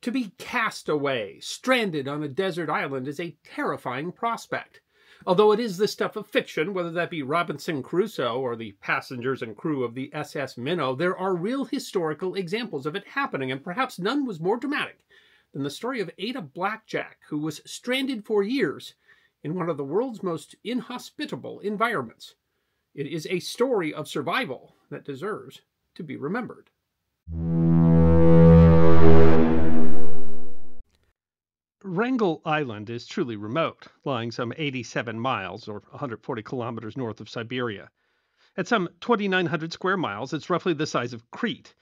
To be cast away, stranded on a desert island, is a terrifying prospect. Although it is the stuff of fiction, whether that be Robinson Crusoe or the passengers and crew of the SS Minnow, there are real historical examples of it happening, and perhaps none was more dramatic than the story of Ada Blackjack, who was stranded for years in one of the world's most inhospitable environments. It is a story of survival that deserves to be remembered. Wrangel Island is truly remote, lying some 87 miles or 140 kilometers north of Siberia. At some 2,900 square miles, it's roughly the size of Crete.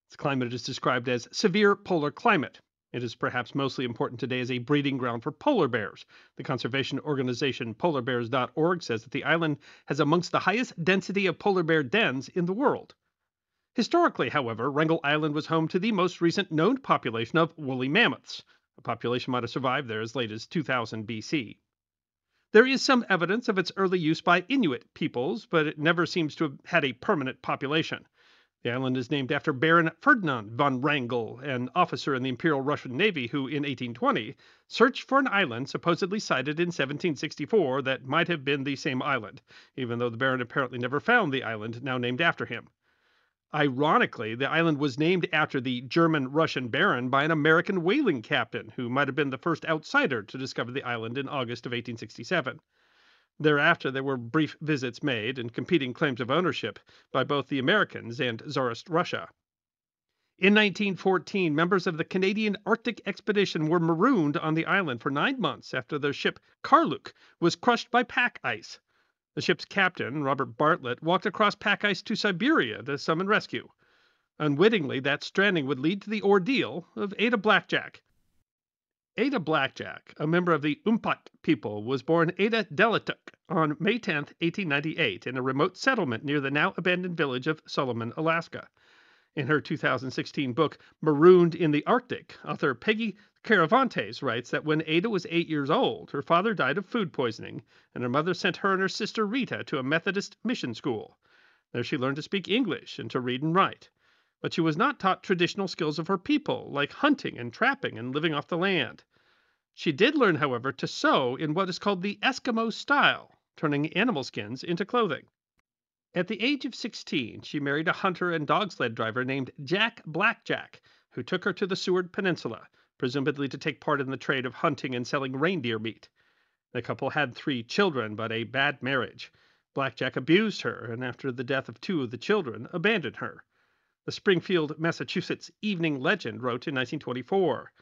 Its climate is described as severe polar climate. It is perhaps mostly important today as a breeding ground for polar bears. The conservation organization polarbears.org says that the island has amongst the highest density of polar bear dens in the world. Historically, however, Wrangel Island was home to the most recent known population of woolly mammoths. A population might have survived there as late as 2000 BC. There is some evidence of its early use by Inuit peoples, but it never seems to have had a permanent population. The island is named after Baron Ferdinand von Wrangel, an officer in the Imperial Russian Navy who, in 1820, searched for an island supposedly sighted in 1764 that might have been the same island, even though the Baron apparently never found the island now named after him. Ironically, the island was named after the German-Russian Baron by an American whaling captain who might have been the first outsider to discover the island in August of 1867. Thereafter, there were brief visits made and competing claims of ownership by both the Americans and Tsarist Russia. In 1914, members of the Canadian Arctic expedition were marooned on the island for 9 months after their ship Karluk was crushed by pack ice. The ship's captain, Robert Bartlett, walked across pack ice to Siberia to summon rescue. Unwittingly, that stranding would lead to the ordeal of Ada Blackjack. Ada Blackjack, a member of the Umpat people, was born Ada Delatuk on May 10, 1898, in a remote settlement near the now-abandoned village of Solomon, Alaska. In her 2016 book, Marooned in the Arctic, author Peggy Caravantes writes that when Ada was 8 years old, her father died of food poisoning, and her mother sent her and her sister Rita to a Methodist mission school. There she learned to speak English and to read and write. But she was not taught traditional skills of her people, like hunting and trapping and living off the land. She did learn, however, to sew in what is called the Eskimo style, turning animal skins into clothing. At the age of 16, she married a hunter and dog sled driver named Jack Blackjack, who took her to the Seward Peninsula, presumably to take part in the trade of hunting and selling reindeer meat. The couple had 3 children, but a bad marriage. Blackjack abused her, and after the death of 2 of the children, abandoned her. The Springfield, Massachusetts Evening Legend wrote in 1924,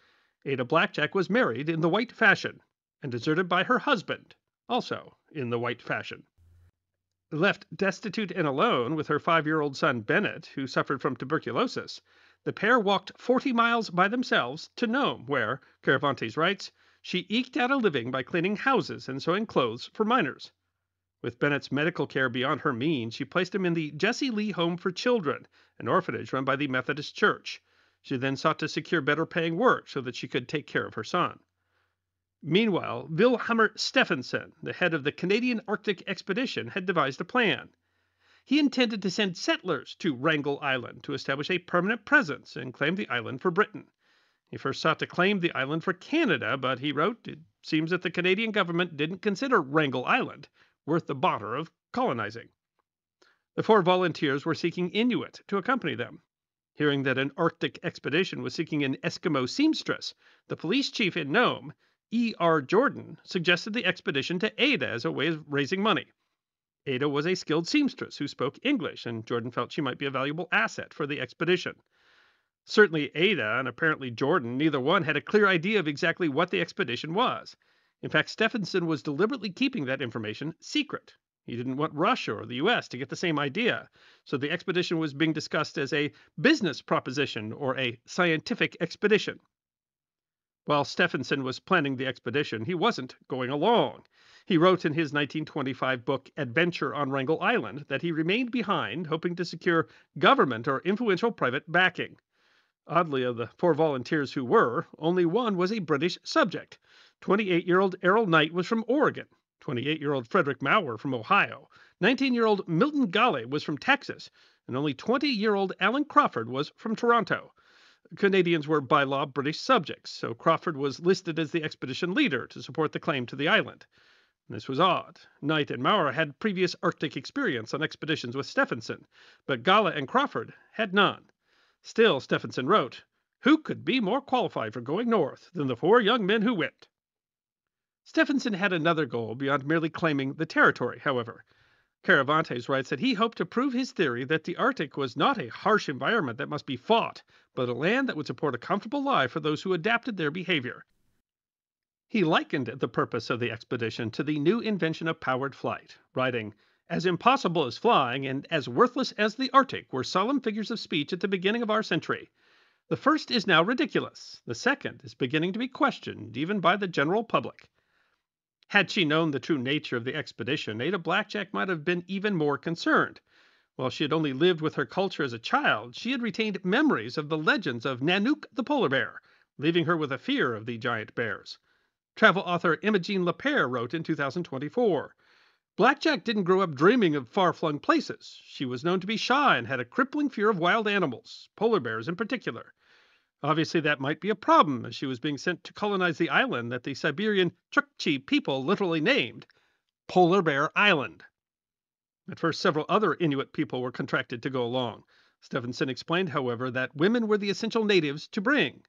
Ada Blackjack was married in the white fashion, and deserted by her husband, also in the white fashion. Left destitute and alone with her 5-year-old son Bennett, who suffered from tuberculosis, the pair walked 40 miles by themselves to Nome, where, Caravantes writes, she eked out a living by cleaning houses and sewing clothes for miners. With Bennett's medical care beyond her means, she placed him in the Jesse Lee Home for Children, an orphanage run by the Methodist Church. She then sought to secure better-paying work so that she could take care of her son. Meanwhile, Vilhammer Stephenson, the head of the Canadian Arctic expedition, had devised a plan. He intended to send settlers to Wrangel Island to establish a permanent presence and claim the island for Britain. He first sought to claim the island for Canada, but he wrote, it seems that the Canadian government didn't consider Wrangel Island worth the bother of colonizing. The 4 volunteers were seeking Inuit to accompany them. Hearing that an Arctic expedition was seeking an Eskimo seamstress, the police chief in Nome, E.R. Jordan, suggested the expedition to Ada as a way of raising money. Ada was a skilled seamstress who spoke English, and Jordan felt she might be a valuable asset for the expedition. Certainly Ada and apparently Jordan, neither one had a clear idea of exactly what the expedition was. In fact, Stephenson was deliberately keeping that information secret. He didn't want Russia or the U.S. to get the same idea, so the expedition was being discussed as a business proposition or a scientific expedition. While Stephenson was planning the expedition, he wasn't going along. He wrote in his 1925 book Adventure on Wrangel Island that he remained behind, hoping to secure government or influential private backing. Oddly, of the 4 volunteers who were, only one was a British subject. 28-year-old Errol Knight was from Oregon. 28-year-old Frederick Maurer from Ohio. 19-year-old Milton Gale was from Texas. And only 20-year-old Alan Crawford was from Toronto. Canadians were by law British subjects, so Crawford was listed as the expedition leader to support the claim to the island. This was odd. Knight and Maurer had previous Arctic experience on expeditions with Stephenson, but Gala and Crawford had none. Still, Stephenson wrote, "Who could be more qualified for going north than the 4 young men who went?" Stephenson had another goal beyond merely claiming the territory, however. Caravantes writes that he hoped to prove his theory that the Arctic was not a harsh environment that must be fought, but a land that would support a comfortable life for those who adapted their behavior. He likened the purpose of the expedition to the new invention of powered flight, writing, "As impossible as flying and as worthless as the Arctic were solemn figures of speech at the beginning of our century. The first is now ridiculous. The second is beginning to be questioned even by the general public." Had she known the true nature of the expedition, Ada Blackjack might have been even more concerned. While she had only lived with her culture as a child, she had retained memories of the legends of Nanook the polar bear, leaving her with a fear of the giant bears. Travel author Imogene Lapierre wrote in 2024, "Blackjack didn't grow up dreaming of far-flung places. She was known to be shy and had a crippling fear of wild animals, polar bears in particular. Obviously, that might be a problem as she was being sent to colonize the island that the Siberian Chukchi people literally named Polar Bear Island." At first, several other Inuit people were contracted to go along. Stephenson explained, however, that women were the essential natives to bring.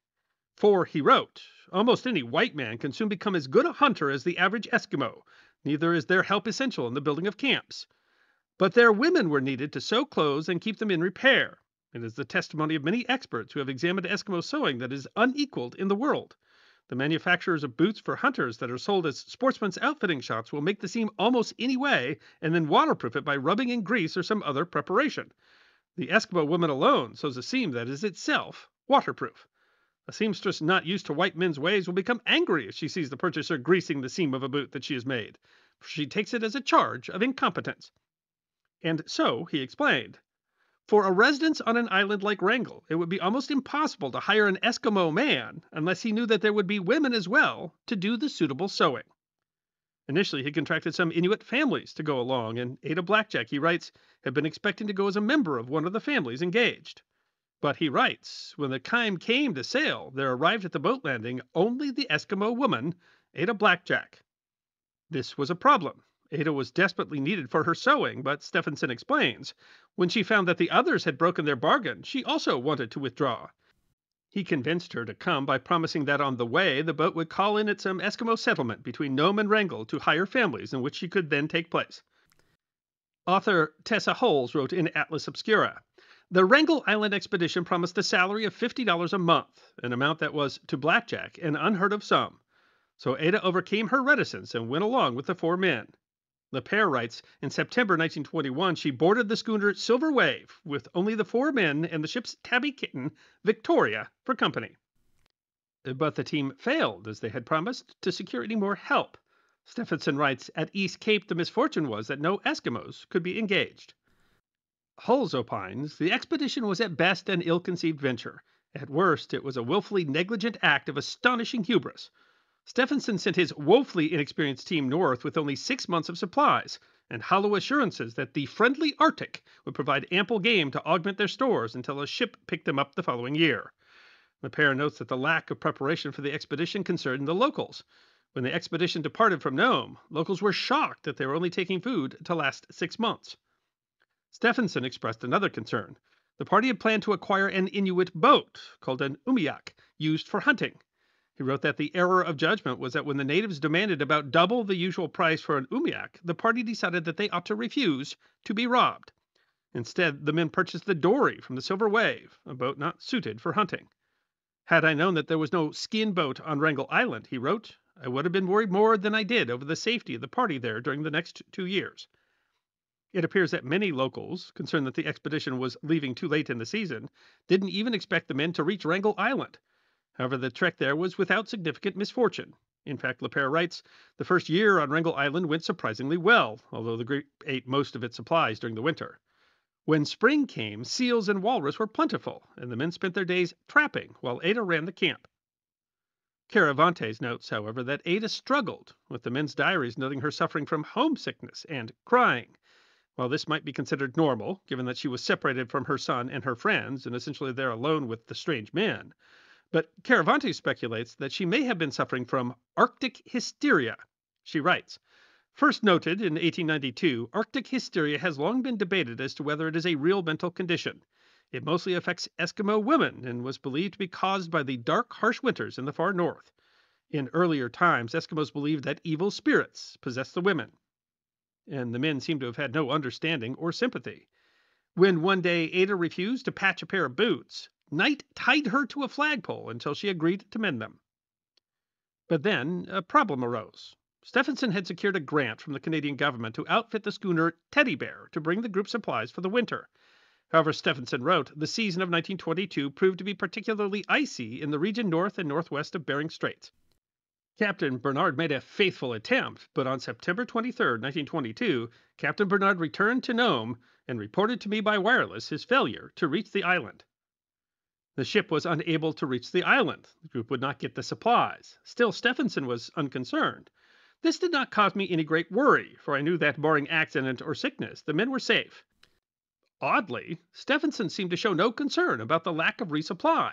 For, he wrote, "Almost any white man can soon become as good a hunter as the average Eskimo. Neither is their help essential in the building of camps. But their women were needed to sew clothes and keep them in repair. It is the testimony of many experts who have examined Eskimo sewing that is unequaled in the world. The manufacturers of boots for hunters that are sold as sportsmen's outfitting shops will make the seam almost any way and then waterproof it by rubbing in grease or some other preparation. The Eskimo woman alone sews a seam that is itself waterproof. A seamstress not used to white men's ways will become angry if she sees the purchaser greasing the seam of a boot that she has made, for she takes it as a charge of incompetence." And so, he explained, "For a residence on an island like Wrangel, it would be almost impossible to hire an Eskimo man unless he knew that there would be women as well to do the suitable sewing." Initially, he contracted some Inuit families to go along, and Ada Blackjack, he writes, had been expecting to go as a member of one of the families engaged. But he writes, when the time came to sail, there arrived at the boat landing only the Eskimo woman, Ada Blackjack. This was a problem. Ada was desperately needed for her sewing, but Stephenson explains, when she found that the others had broken their bargain, she also wanted to withdraw. He convinced her to come by promising that on the way the boat would call in at some Eskimo settlement between Nome and Wrangel to hire families in which she could then take place. Author Tessa Holes wrote in Atlas Obscura, "The Wrangel Island expedition promised a salary of $50 a month, an amount that was, to Blackjack, an unheard of sum. So Ada overcame her reticence and went along with the 4 men. Lapierre writes, in September 1921, she boarded the schooner Silver Wave with only the 4 men and the ship's tabby kitten, Victoria, for company. But the team failed, as they had promised, to secure any more help. Stephenson writes, at East Cape the misfortune was that no Eskimos could be engaged." Hulls opines, the expedition was at best an ill-conceived venture. At worst, it was a willfully negligent act of astonishing hubris. Stephenson sent his woefully inexperienced team north with only 6 months of supplies, and hollow assurances that the friendly Arctic would provide ample game to augment their stores until a ship picked them up the following year. Lapierre notes that the lack of preparation for the expedition concerned the locals. When the expedition departed from Nome, locals were shocked that they were only taking food to last 6 months. Stephenson expressed another concern. The party had planned to acquire an Inuit boat, called an umiak, used for hunting. He wrote that the error of judgment was that when the natives demanded about double the usual price for an umiak, the party decided that they ought to refuse to be robbed. Instead, the men purchased the dory from the Silver Wave, a boat not suited for hunting. "Had I known that there was no skin boat on Wrangel Island," he wrote, "I would have been worried more than I did over the safety of the party there during the next 2 years." It appears that many locals, concerned that the expedition was leaving too late in the season, didn't even expect the men to reach Wrangel Island. However, the trek there was without significant misfortune. In fact, Lapierre writes, the first year on Wrangel Island went surprisingly well, although the group ate most of its supplies during the winter. When spring came, seals and walrus were plentiful, and the men spent their days trapping while Ada ran the camp. Caravantes notes, however, that Ada struggled, with the men's diaries noting her suffering from homesickness and crying. While this might be considered normal, given that she was separated from her son and her friends and essentially there alone with the strange men, but Caravanti speculates that she may have been suffering from Arctic hysteria. She writes, first noted in 1892, Arctic hysteria has long been debated as to whether it is a real mental condition. It mostly affects Eskimo women and was believed to be caused by the dark, harsh winters in the far north. In earlier times, Eskimos believed that evil spirits possessed the women, and the men seem to have had no understanding or sympathy. When one day Ada refused to patch a pair of boots, Knight tied her to a flagpole until she agreed to mend them. But then a problem arose. Stephenson had secured a grant from the Canadian government to outfit the schooner Teddy Bear to bring the group supplies for the winter. However, Stephenson wrote, the season of 1922 proved to be particularly icy in the region north and northwest of Bering Straits. Captain Bernard made a faithful attempt, but on September 23, 1922, Captain Bernard returned to Nome and reported to me by wireless his failure to reach the island. The ship was unable to reach the island. The group would not get the supplies. Still, Stephenson was unconcerned. This did not cause me any great worry, for I knew that, barring accident or sickness, the men were safe. Oddly, Stephenson seemed to show no concern about the lack of resupply.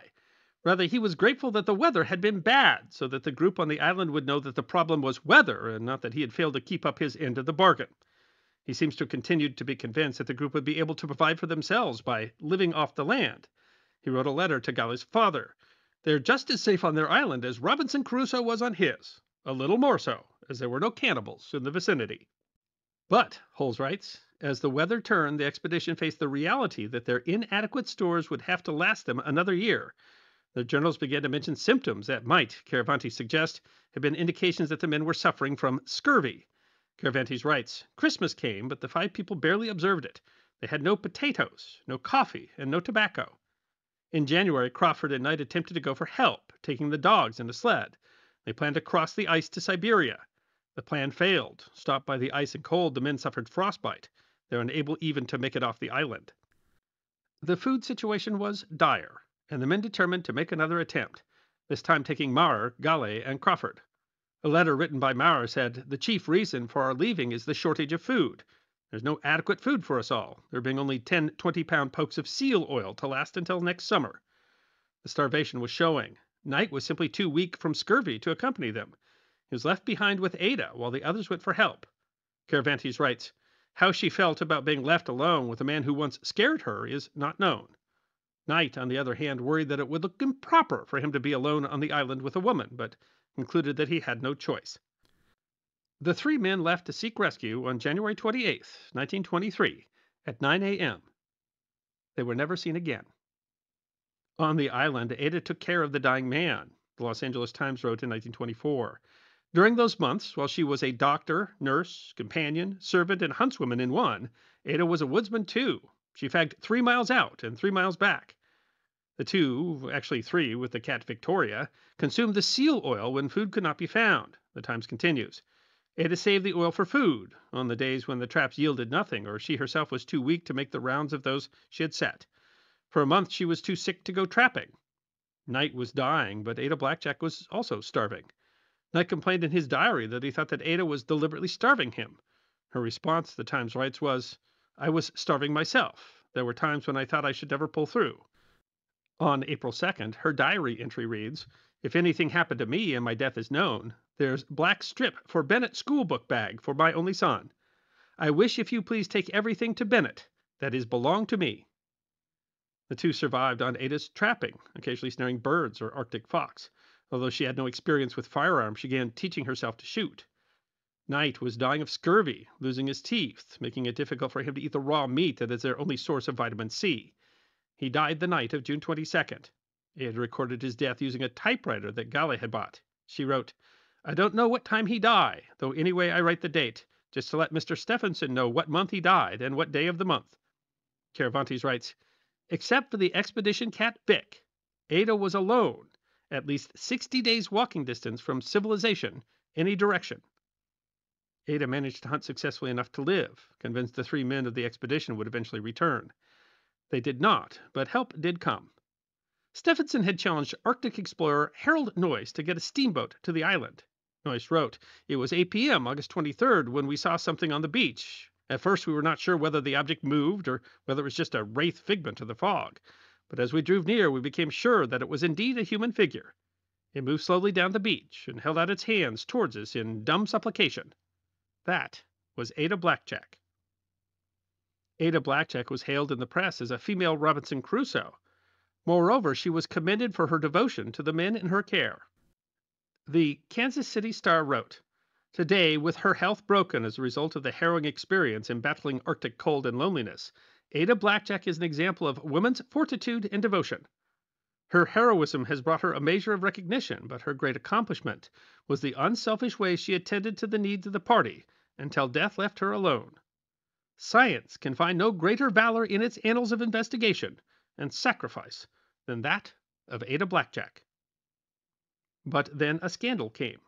Rather, he was grateful that the weather had been bad, so that the group on the island would know that the problem was weather and not that he had failed to keep up his end of the bargain. He seems to have continued to be convinced that the group would be able to provide for themselves by living off the land. He wrote a letter to Galley's father. They're just as safe on their island as Robinson Crusoe was on his. A little more so, as there were no cannibals in the vicinity. But, Holmes writes, as the weather turned, the expedition faced the reality that their inadequate stores would have to last them another year. The journals began to mention symptoms that might, Caravanti suggests, have been indications that the men were suffering from scurvy. Caravanti writes, Christmas came, but the 5 people barely observed it. They had no potatoes, no coffee, and no tobacco. In January, Crawford and Knight attempted to go for help, taking the dogs in a sled. They planned to cross the ice to Siberia. The plan failed. Stopped by the ice and cold, the men suffered frostbite. They were unable even to make it off the island. The food situation was dire, and the men determined to make another attempt, this time taking Maurer, Galley, and Crawford. A letter written by Maurer said, the chief reason for our leaving is the shortage of food. There's no adequate food for us all, there being only 10 20-pound pokes of seal oil to last until next summer. The starvation was showing. Knight was simply too weak from scurvy to accompany them. He was left behind with Ada while the others went for help. Caravanti writes, how she felt about being left alone with a man who once scared her is not known. Knight, on the other hand, worried that it would look improper for him to be alone on the island with a woman, but concluded that he had no choice. The 3 men left to seek rescue on January 28, 1923, at 9 a.m. They were never seen again. On the island, Ada took care of the dying man, the Los Angeles Times wrote in 1924. During those months, while she was a doctor, nurse, companion, servant, and huntswoman in one, Ada was a woodsman too. She fagged 3 miles out and 3 miles back. The 2, actually 3 with the cat Victoria, consumed the seal oil when food could not be found. The Times continues. Ada saved the oil for food on the days when the traps yielded nothing or she herself was too weak to make the rounds of those she had set. For a month she was too sick to go trapping. Knight was dying, but Ada Blackjack was also starving. Knight complained in his diary that he thought that Ada was deliberately starving him. Her response, the Times writes, was, I was starving myself. There were times when I thought I should never pull through. On April 2nd, her diary entry reads, if anything happened to me and my death is known, there's black strip for Bennett schoolbook bag for my only son. I wish if you please take everything to Bennett that is belong to me. The 2 survived on Ada's trapping, occasionally snaring birds or Arctic fox. Although she had no experience with firearms, she began teaching herself to shoot. Knight was dying of scurvy, losing his teeth, making it difficult for him to eat the raw meat that is their only source of vitamin C. He died the night of June 22nd. He had recorded his death using a typewriter that Galley had bought. She wrote, I don't know what time he died, though anyway I write the date, just to let Mr. Stephenson know what month he died and what day of the month. Caravanti writes, except for the expedition cat Vic, Ada was alone, at least 60 days walking distance from civilization, any direction. Ada managed to hunt successfully enough to live, convinced the 3 men of the expedition would eventually return. They did not, but help did come. Stephenson had challenged Arctic explorer Harold Noyes to get a steamboat to the island. Noyes wrote, it was 8 p.m. August 23rd when we saw something on the beach, At first, we were not sure whether the object moved or whether it was just a wraith figment of the fog. But as we drew near, we became sure that it was indeed a human figure. It moved slowly down the beach and held out its hands towards us in dumb supplication. That was Ada Blackjack. Ada Blackjack was hailed in the press as a female Robinson Crusoe. Moreover, she was commended for her devotion to the men in her care. The Kansas City Star wrote, "Today, with her health broken as a result of the harrowing experience in battling Arctic cold and loneliness, Ada Blackjack is an example of woman's fortitude and devotion. Her heroism has brought her a measure of recognition, but her great accomplishment was the unselfish way she attended to the needs of the party until death left her alone. Science can find no greater valor in its annals of investigation and sacrifice than that of Ada Blackjack." But then a scandal came.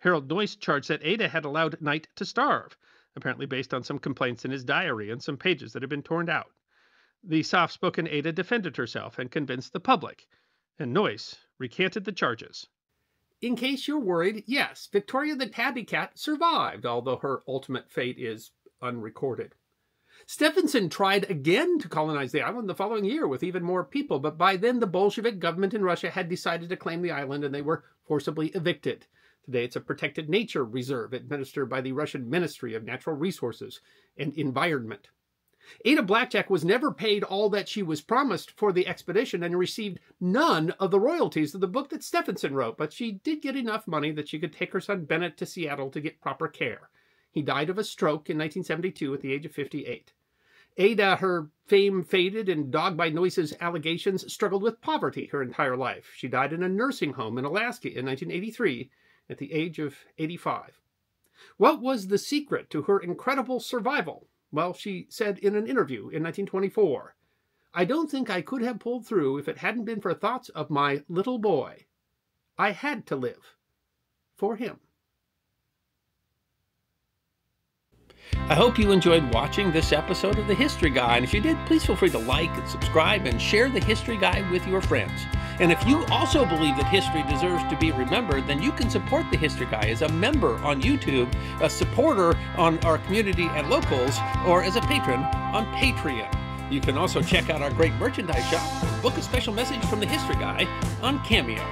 Harold Noyce charged that Ada had allowed Knight to starve, apparently based on some complaints in his diary and some pages that had been torn out. The soft-spoken Ada defended herself and convinced the public, and Noyce recanted the charges. In case you're worried, yes, Victoria the Tabby Cat survived, although her ultimate fate is unrecorded. Stephenson tried again to colonize the island the following year with even more people, but by then the Bolshevik government in Russia had decided to claim the island and they were forcibly evicted. Today it's a protected nature reserve administered by the Russian Ministry of Natural Resources and Environment. Ada Blackjack was never paid all that she was promised for the expedition and received none of the royalties of the book that Stephenson wrote, but she did get enough money that she could take her son Bennett to Seattle to get proper care. He died of a stroke in 1972 at the age of 58. Ada, her fame faded and dogged by Noyce's allegations, struggled with poverty her entire life. She died in a nursing home in Alaska in 1983 at the age of 85. What was the secret to her incredible survival? Well, she said in an interview in 1924, "I don't think I could have pulled through if it hadn't been for thoughts of my little boy. I had to live for him." I hope you enjoyed watching this episode of The History Guy, and if you did, please feel free to like and subscribe and share The History Guy with your friends. And if you also believe that history deserves to be remembered, then you can support The History Guy as a member on YouTube, a supporter on our community at Locals, or as a patron on Patreon. You can also check out our great merchandise shop or book a special message from The History Guy on Cameo.